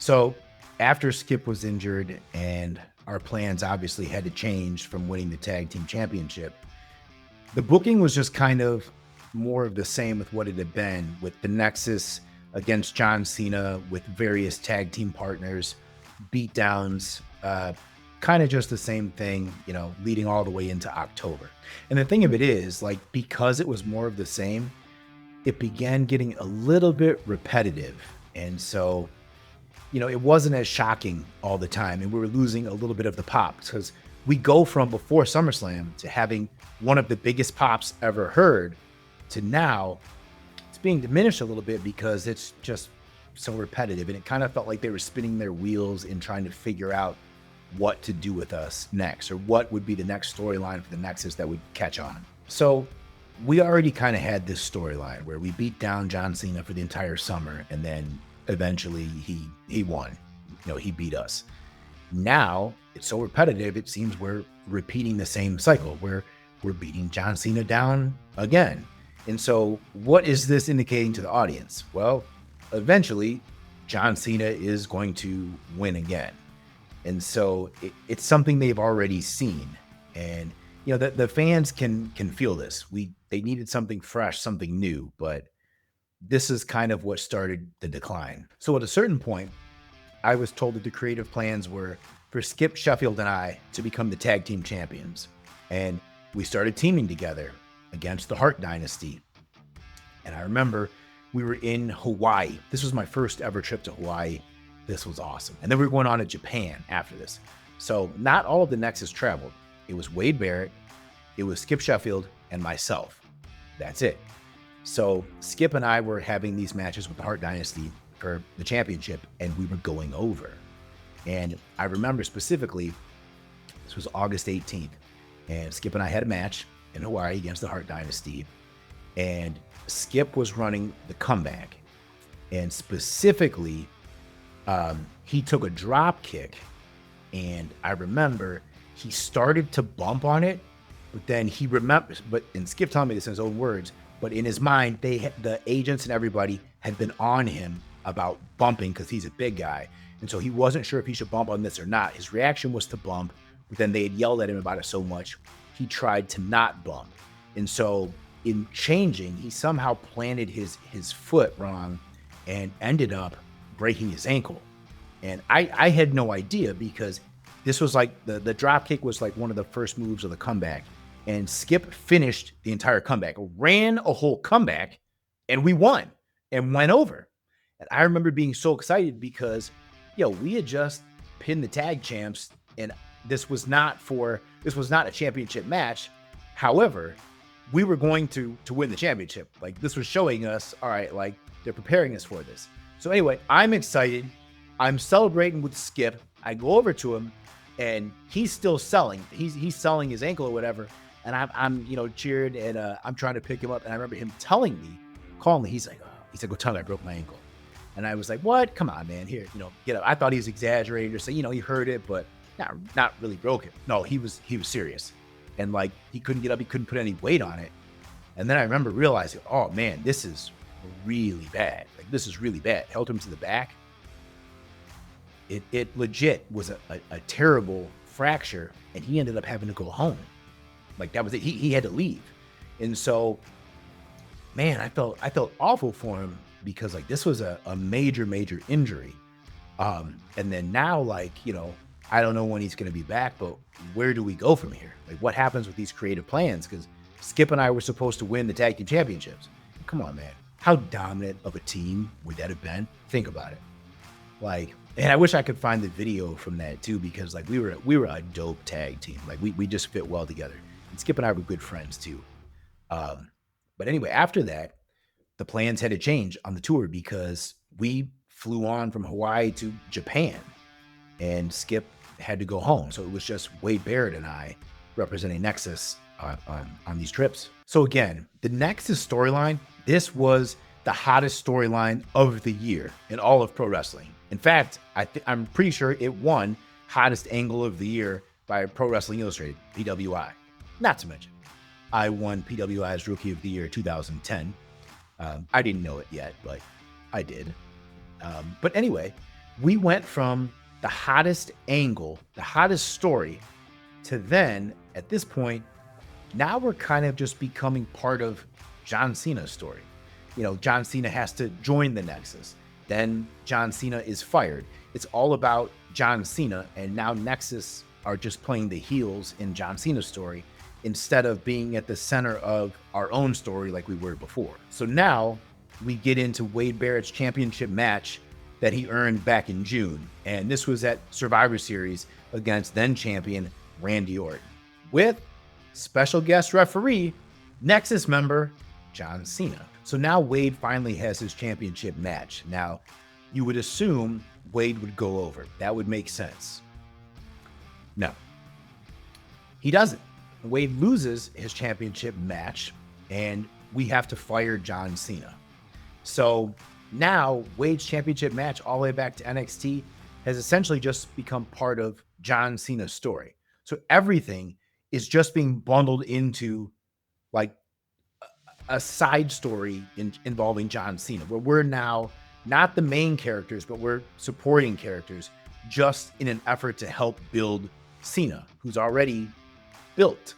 So after Skip was injured and our plans obviously had to change from winning the tag team championship, the booking was just kind of more of the same with what it had been with the Nexus against John Cena with various tag team partners, beatdowns, kind of just the same thing, leading all the way into October. And the thing of it is, like, because it was more of the same, it began getting a little bit repetitive. And so, it wasn't as shocking all the time. And we were losing a little bit of the pop because we go from before SummerSlam to having one of the biggest pops ever heard to now it's being diminished a little bit because it's just so repetitive. And it kind of felt like they were spinning their wheels in trying to figure out what to do with us next or what would be the next storyline for the Nexus that would catch on. So we already kind of had this storyline where we beat down John Cena for the entire summer and then eventually he won. He beat us. Now it's so repetitive, it seems we're repeating the same cycle where we're beating John Cena down again. And so what is this indicating to the audience? Well, eventually John Cena is going to win again. And so it's something they've already seen. And, the fans can feel this. They needed something fresh, something new, but this is kind of what started the decline. So at a certain point, I was told that the creative plans were for Skip Sheffield and I to become the tag team champions. And we started teaming together against the Hart Dynasty. And I remember we were in Hawaii. This was my first ever trip to Hawaii. This was awesome. And then we were going on to Japan after this. So not all of the Nexus traveled. It was Wade Barrett, it was Skip Sheffield, and myself. That's it. So Skip and I were having these matches with the Hart Dynasty for the championship, and we were going over. And I remember specifically, this was August 18th, and Skip and I had a match in Hawaii against the Hart Dynasty, and Skip was running the comeback. And specifically, he took a drop kick, and I remember he started to bump on it, but then he remembers, and Skip told me this in his own words, but in his mind, the agents and everybody had been on him about bumping because he's a big guy. And so he wasn't sure if he should bump on this or not. His reaction was to bump, but then they had yelled at him about it so much, he tried to not bump. And so in changing, he somehow planted his foot wrong and ended up breaking his ankle. And I had no idea because this was like the drop kick was like one of the first moves of the comeback. And Skip finished the entire comeback, ran a whole comeback, and we won and went over. And I remember being so excited because, we had just pinned the tag champs, and this was not a championship match. However, we were going to win the championship. Like, this was showing us, all right, like, they're preparing us for this. So anyway, I'm excited. I'm celebrating with Skip. I go over to him, and he's still selling. He's selling his ankle or whatever. And I'm cheered, and I'm trying to pick him up. And I remember him telling me, calling me, he's like, go tell me I broke my ankle. And I was like, what? Come on, man, here, get up. I thought he was exaggerating or saying, he heard it, but not really broke it. No, he was serious. And like, he couldn't get up, he couldn't put any weight on it. And then I remember realizing, oh man, this is really bad. Like, this is really bad. Held him to the back. It legit was a terrible fracture, and he ended up having to go home. Like, that was it. He had to leave. And so, man, I felt awful for him because, like, this was a major injury. And then now, like, I don't know when he's going to be back, but where do we go from here? Like, what happens with these creative plans? Because Skip and I were supposed to win the tag team championships. Come on, man. How dominant of a team would that have been? Think about it. Like, and I wish I could find the video from that too, because like we were a dope tag team. Like we just fit well together. And Skip and I were good friends too. But anyway, after that, the plans had to change on the tour because we flew on from Hawaii to Japan, and Skip had to go home. So it was just Wade Barrett and I representing Nexus on these trips. So again, the Nexus storyline, this was the hottest storyline of the year in all of pro wrestling. In fact, I'm pretty sure it won hottest angle of the year by Pro Wrestling Illustrated, PWI. Not to mention, I won PWI's Rookie of the Year 2010. I didn't know it yet, but I did. But anyway, We went from the hottest angle, the hottest story, to then, at this point, now we're kind of just becoming part of John Cena's story. John Cena has to join the Nexus. Then John Cena is fired. It's all about John Cena, and now Nexus are just playing the heels in John Cena's story instead of being at the center of our own story like we were before. So now we get into Wade Barrett's championship match that he earned back in June. And this was at Survivor Series against then champion Randy Orton with special guest referee, Nexus member John Cena. So now Wade finally has his championship match. Now, you would assume Wade would go over. That would make sense. No, he doesn't. Wade loses his championship match, and we have to fire John Cena. So now Wade's championship match all the way back to NXT has essentially just become part of John Cena's story. So everything is just being bundled into like a side story involving John Cena, where we're now not the main characters, but we're supporting characters just in an effort to help build Cena, who's already built.